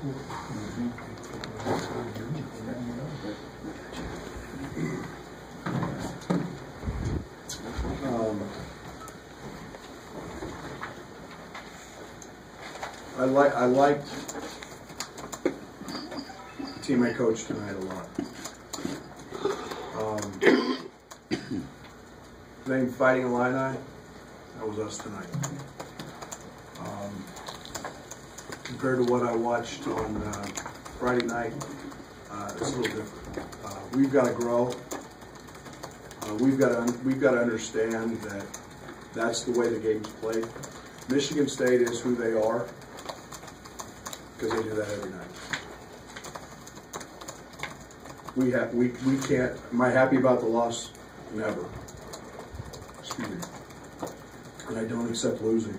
I liked the team I coached tonight a lot. Named Fighting Illini, that was us tonight. Compared to what I watched on Friday night, it's a little different. We've got to grow. We've got to understand that that's the way the game's played. Michigan State is who they are because they do that every night. We can't. Am I happy about the loss? Never. Excuse me. And I don't accept losing.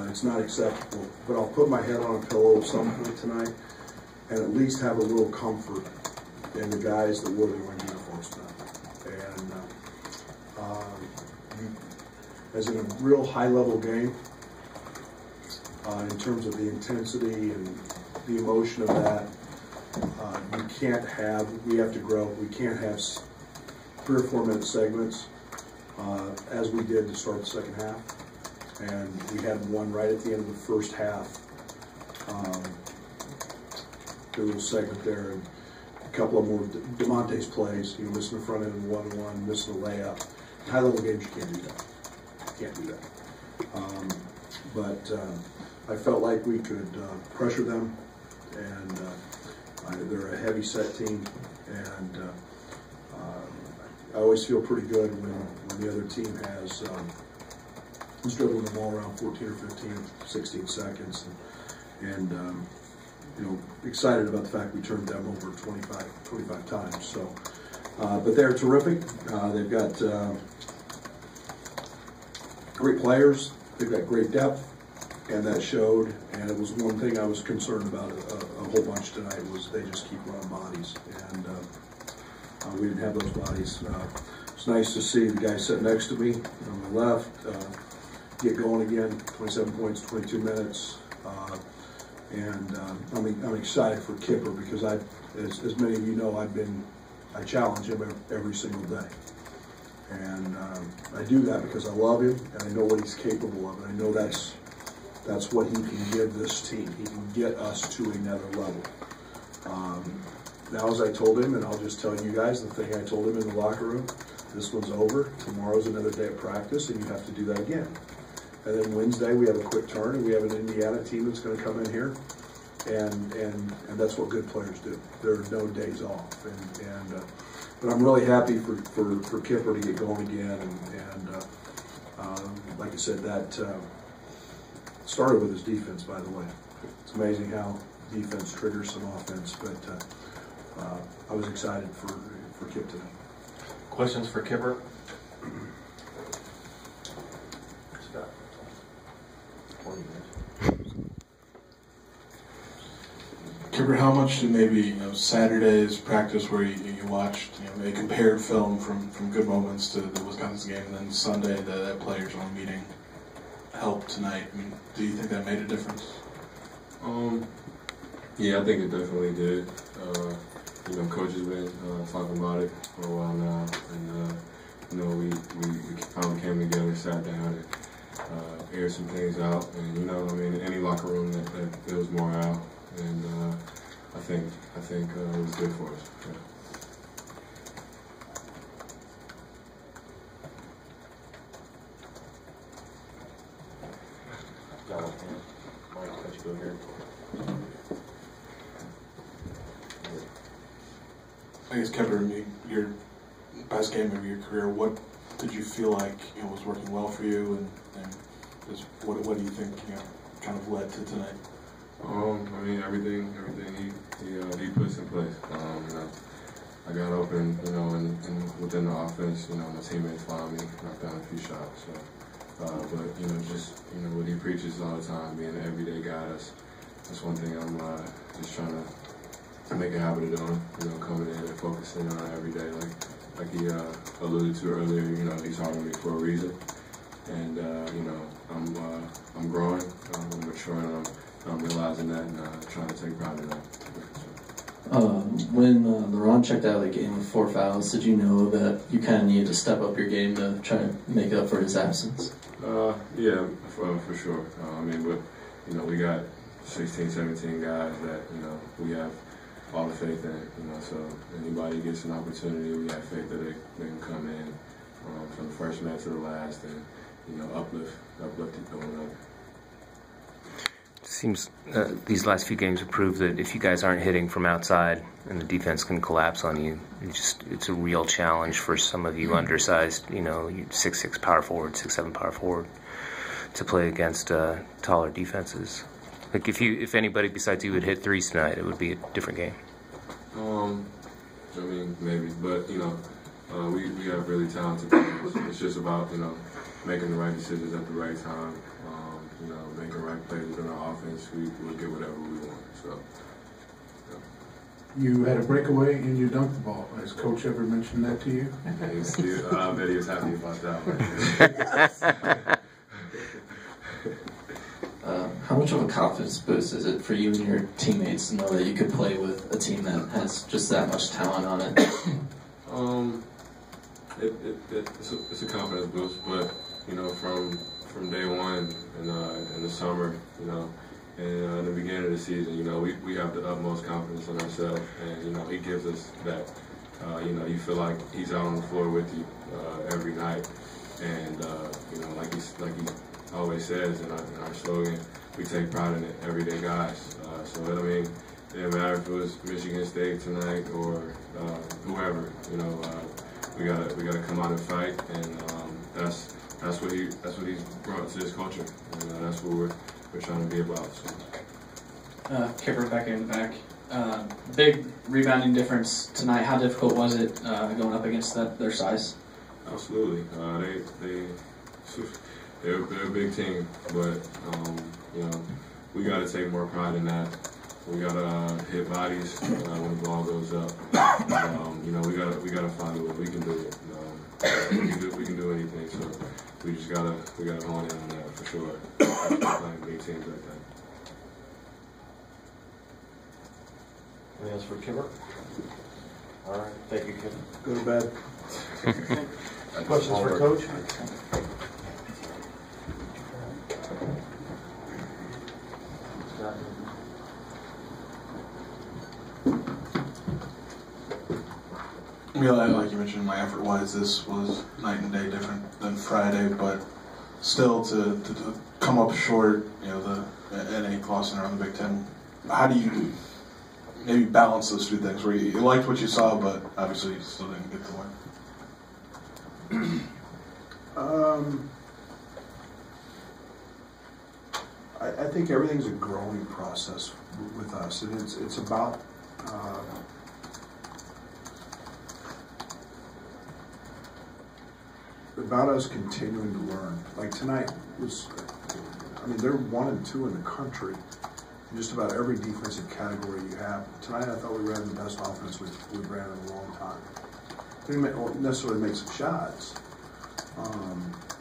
It's not acceptable. But I'll put my head on a pillow at some point tonight and at least have a little comfort in the guys that wore their uniforms tonight. And as in a real high-level game, in terms of the intensity and the emotion of that, we have to grow. We can't have 3 or 4 minute segments as we did to start the second half. And we had one right at the end of the first half. A little segment there, and a couple of more DeMonte's plays. You missing the front end of the 1-1, missing the layup. In high-level games, you can't do that. You can't do that. But I felt like we could pressure them, and they're a heavy-set team, and I always feel pretty good when the other team has dribbling the ball around 14 or 15, 16 seconds, and you know, excited about the fact we turned them over 25 times. So, but they're terrific. They've got great players. They've got great depth, and that showed. And it was one thing I was concerned about a whole bunch tonight was they just keep running bodies, and we didn't have those bodies. It's nice to see the guy sitting next to me on the left get going again. 27 points, 22 minutes, and I'm excited for Kipper because as many of you know, I challenge him every single day. And I do that because I love him and I know what he's capable of, and I know that's what he can give this team. He can get us to another level. Now, as I told him, and I'll just tell you guys the thing I told him in the locker room, this one's over. Tomorrow's another day of practice, and you have to do that again. And then Wednesday we have a quick turn, and we have an Indiana team that's going to come in here, and that's what good players do. There are no days off, but I'm really happy for Kipper to get going again, and like I said, that started with his defense, by the way. It's amazing how defense triggers some offense, but I was excited for Kip today. Questions for Kipper? Kipper, how much did maybe Saturday's practice where you watched a compared film from good moments to the Wisconsin game, and then Sunday that players-only meeting helped tonight? I mean, do you think that made a difference? Yeah, I think it definitely did. Coach has been talking about it for a while now, and we finally came together, sat down, and aired some things out. And in any locker room that feels morale, and I think it was good for us. Yeah. I guess, Kipper, your best game of your career, what did you feel like was working well for you, and what do you think kind of led to tonight? Everything he puts in place. I got open, and within the offense, my teammates found me, knocked down a few shots. So, but just what he preaches all the time, being an everyday guy. That's one thing I'm just trying to make a habit of doing. Coming in and focusing on every day, like he alluded to earlier. He's hiring me for a reason, and I'm growing, I'm maturing, realizing that and trying to take pride in that. When LeBron checked out of the game with 4 fouls, did you know that you kind of needed to step up your game to try to make up for his absence? Yeah, for sure. I mean, but we got 16, 17 guys that we have all the faith in. So anybody gets an opportunity, we have faith that they can come in from the first match to the last and uplift each other. Seems these last few games have proved that if you guys aren't hitting from outside and the defense can collapse on you, it's a real challenge for some of you undersized, 6'6" power forward, 6'7" power forward to play against taller defenses. Like if anybody besides you would hit threes tonight, it would be a different game. I mean, maybe, but we have really talented players. It's just about making the right decisions at the right time. Making the right plays within our offense. We'll get whatever we want. So. Yeah. You had a breakaway and you dunked the ball. Has Coach ever mentioned that to you? I bet he was happy about that. How much of a confidence boost is it for you and your teammates to know that you could play with a team that has just that much talent on it? It's a confidence boost, but from day one in the summer, and the beginning of the season, we have the utmost confidence in ourselves, and he gives us that. You feel like he's out on the floor with you every night, and like he always says in our slogan, we take pride in it, everyday guys. So I mean, it didn't matter if it was Michigan State tonight or whoever. We gotta come out and fight, and that's what he's brought to his culture, and that's what we're trying to be about. So. Kipper back in the back. Big rebounding difference tonight. How difficult was it going up against their size? Absolutely. They're a big team, but we got to take more pride in that. We got to hit bodies when the ball goes up. We got to find a way. We can do it. We can do anything. So we gotta hone in on that for sure. Playing big teams like that. Anything else for Kipper? All right, thank you, Kipper. Go to bed. Questions for Coach? Like you mentioned, my effort-wise, this was night and day different than Friday, but still to come up short, the NA Clausen around the Big Ten. How do you maybe balance those two things, where you liked what you saw, but obviously you still didn't get the win? I think everything's a growing process with us, and it's about us continuing to learn. Like tonight they're 1 and 2 in the country in just about every defensive category you have. Tonight I thought we ran the best offense we've ran in a long time. Didn't necessarily make some shots,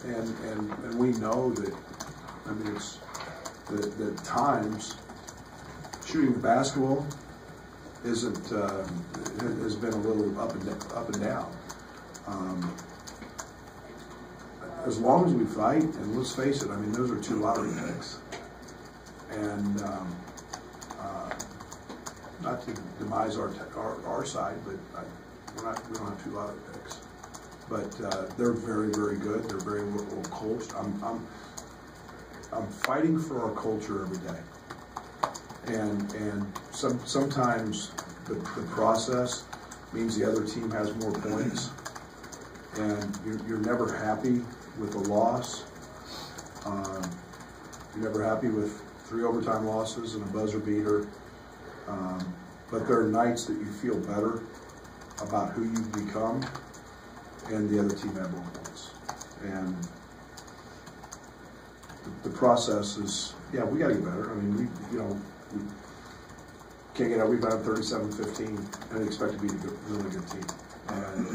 and we know that. It's that times shooting the basketball has been a little up and down. As long as we fight, and let's face it, those are 2 lottery picks, and not to demise our side, but we don't have 2 lottery picks. But they're very, very good. They're very well coached. I'm fighting for our culture every day, and sometimes the process means the other team has more points, and you're never happy with a loss. You're never happy with 3 overtime losses and a buzzer beater, but there are nights that you feel better about who you've become, and the other team had more points, and the process is, we got to get better. We can't get out. We've been up 37-15 and expect to be a really good team. And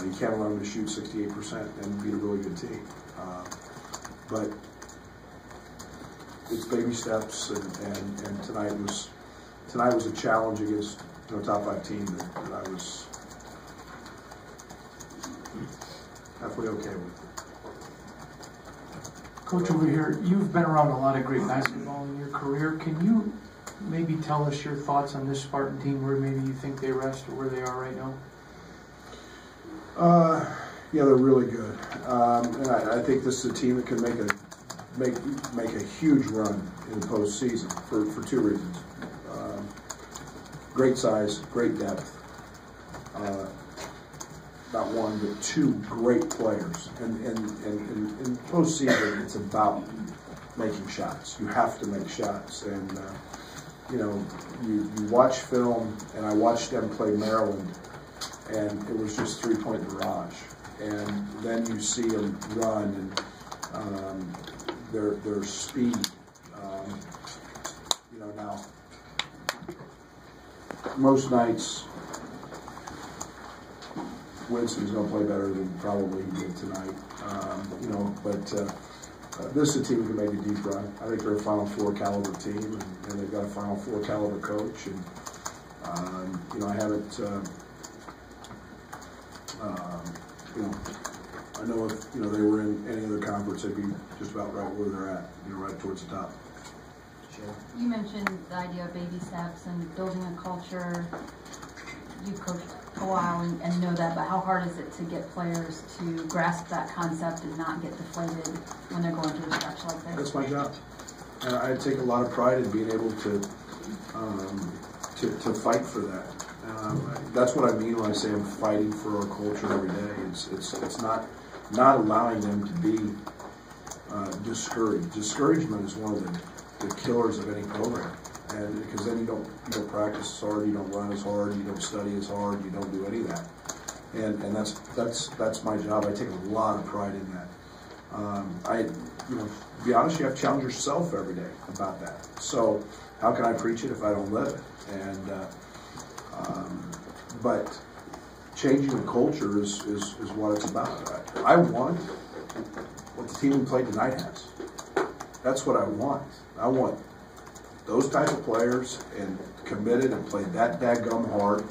you can't allow them to shoot 68% and be a really good team. But it's baby steps, and tonight was a challenge against a top 5 team that I was halfway okay with. Coach, over here, you've been around a lot of great basketball in your career. Can you maybe tell us your thoughts on this Spartan team, where maybe you think they rest or where they are right now? Yeah, they're really good, and I think this is a team that can make a huge run in the postseason for 2 reasons. Great size, great depth. Not 1, but 2 great players. And in postseason, it's about making shots. You have to make shots. And, you watch film, and I watched them play Maryland, and it was just 3-point barrage. And then you see them run, and their speed. Now, most nights, Winston's going to play better than probably he did tonight. But this is a team who can make a deep run. I think they're a Final Four caliber team, and they've got a Final Four caliber coach. And I haven't. I know if they were in any other conference, they'd be just about right where they're at. Right towards the top. You mentioned the idea of baby steps and building a culture. You've coached a while and know that, but how hard is it to get players to grasp that concept and not get deflated when they're going through a stretch like this? That's my job. And I take a lot of pride in being able to fight for that. That's what I mean when I say I'm fighting for our culture every day. It's not allowing them to be discouraged. Discouragement is one of the killers of any program. And because then you don't practice as hard, you don't run as hard, you don't study as hard, you don't do any of that. And that's my job. I take a lot of pride in that. To be honest, you have to challenge yourself every day about that. So how can I preach it if I don't live it? And but changing the culture is what it's about. I want what the team we played tonight has. That's what I want. I want those type of players and committed and played that dadgum hard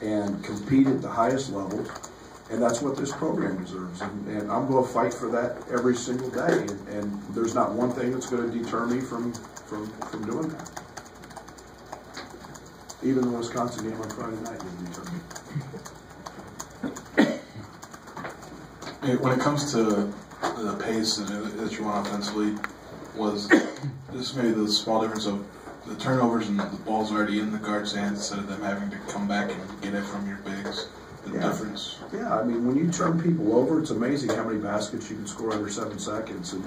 and compete at the highest level, and that's what this program deserves. And I'm going to fight for that every single day. And there's not one thing that's going to deter me from doing that. Even the Wisconsin game on Friday night didn't deter me. When it comes to the pace that you want offensively, was this maybe the small difference of the turnovers and the ball's already in the guard's hands instead of them having to come back and get it from your bigs? The difference. Yeah, I mean, when you turn people over, it's amazing how many baskets you can score under 7 seconds. And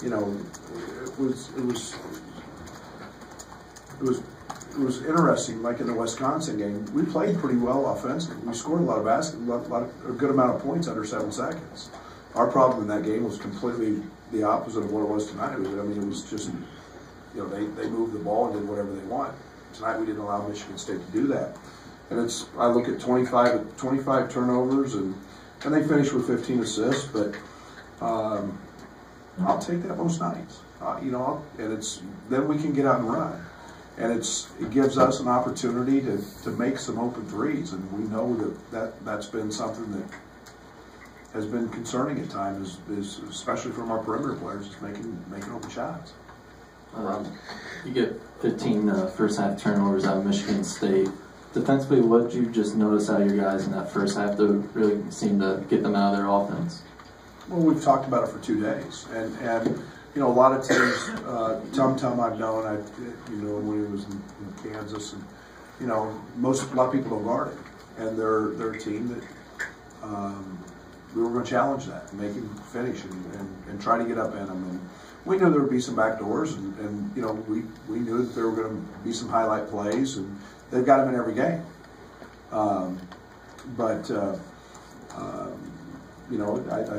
it was interesting. Like in the Wisconsin game, we played pretty well offensively. We scored a good amount of points under 7 seconds. Our problem in that game was completely the opposite of what it was tonight. I mean, it was just, they moved the ball and did whatever they want. Tonight we didn't allow Michigan State to do that. And I look at 25 turnovers, and they finished with 15 assists, but I'll take that most nights. And then we can get out and run. And it gives us an opportunity to make some open threes, and we know that's been something that has been concerning at times, is especially from our perimeter players, is making open shots. You get 15 first half turnovers out of Michigan State. Defensively, what did you just notice out of your guys in that first half that really seemed to get them out of their offense? Well, we've talked about it for 2 days, and a lot of teams, Tum I've known, when he was in Kansas, and a lot of people don't guard him, and they're a team that we were going to challenge that, make him finish, and try to get up in him. And we knew there would be some back doors, and we knew that there were going to be some highlight plays, and they've got them in every game. I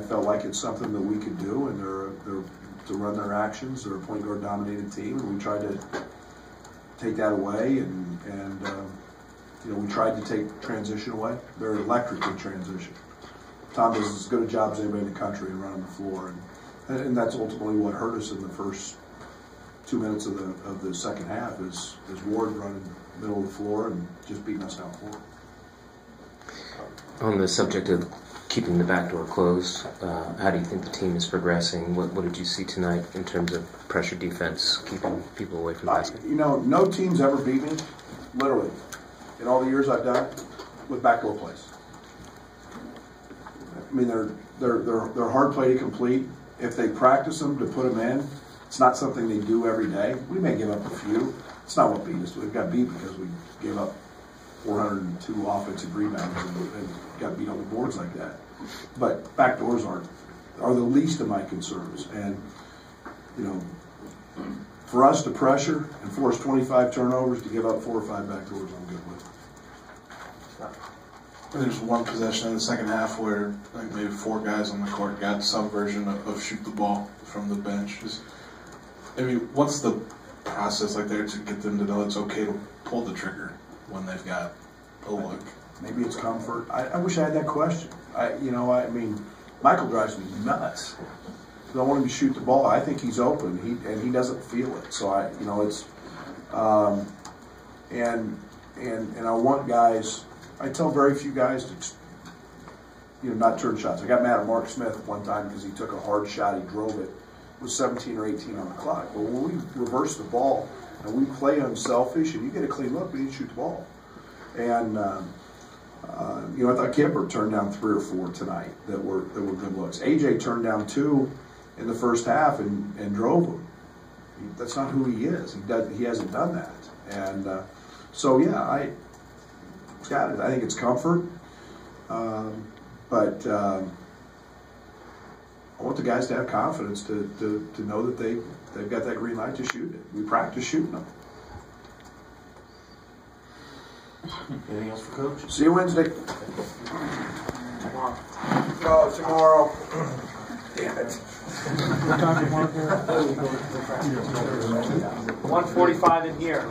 felt like it's something that we could do, and they're to run their actions. They're a point guard dominated team, and we tried to take that away, and we tried to take transition away. They're electric in transition. Tom does as good a job as anybody in the country in running the floor, and that's ultimately what hurt us in the first 2 minutes of the second half is Ward running middle of the floor and just beating us down forward. On the subject of keeping the back door closed, how do you think the team is progressing? What did you see tonight in terms of pressure defense, keeping people away from the basket? You know, no team's ever beat me, literally, in all the years I've done it, with backdoor plays. I mean, they're hard play to complete. If they practice them to put them in, it's not something they do every day. We may give up a few. It's not what beat us. We got beat because we gave up 402 offensive rebounds and got beat on the boards like that. But backdoors are the least of my concerns. And, you know, for us to pressure and force 25 turnovers to give up 4 or 5 backdoors, I'm good with. There's one possession in the second half where like maybe 4 guys on the court got some version of shoot the ball from the bench. What's the process like there to get them to know it's okay to pull the trigger when they've got a look? Maybe it's comfort. I wish I had that question. I mean, Michael drives me nuts. I don't want him to shoot the ball. I think he's open, and he doesn't feel it. So it's, and I want guys. I tell very few guys to, not turn shots. I got mad at Mark Smith one time because he took a hard shot. He drove it with 17 or 18 on the clock. But when we reverse the ball and we play unselfish, and you get a clean look, we need to shoot the ball. And I thought Kipper turned down 3 or 4 tonight that were good looks. AJ turned down 2 in the first half and drove them. That's not who he is. He hasn't done that. And Scott, I think it's comfort, but I want the guys to have confidence to know that they've got that green light to shoot it. We practice shooting them. Anything else for Coach? See you Wednesday. Tomorrow. No, tomorrow. Damn it. 1:45 in here.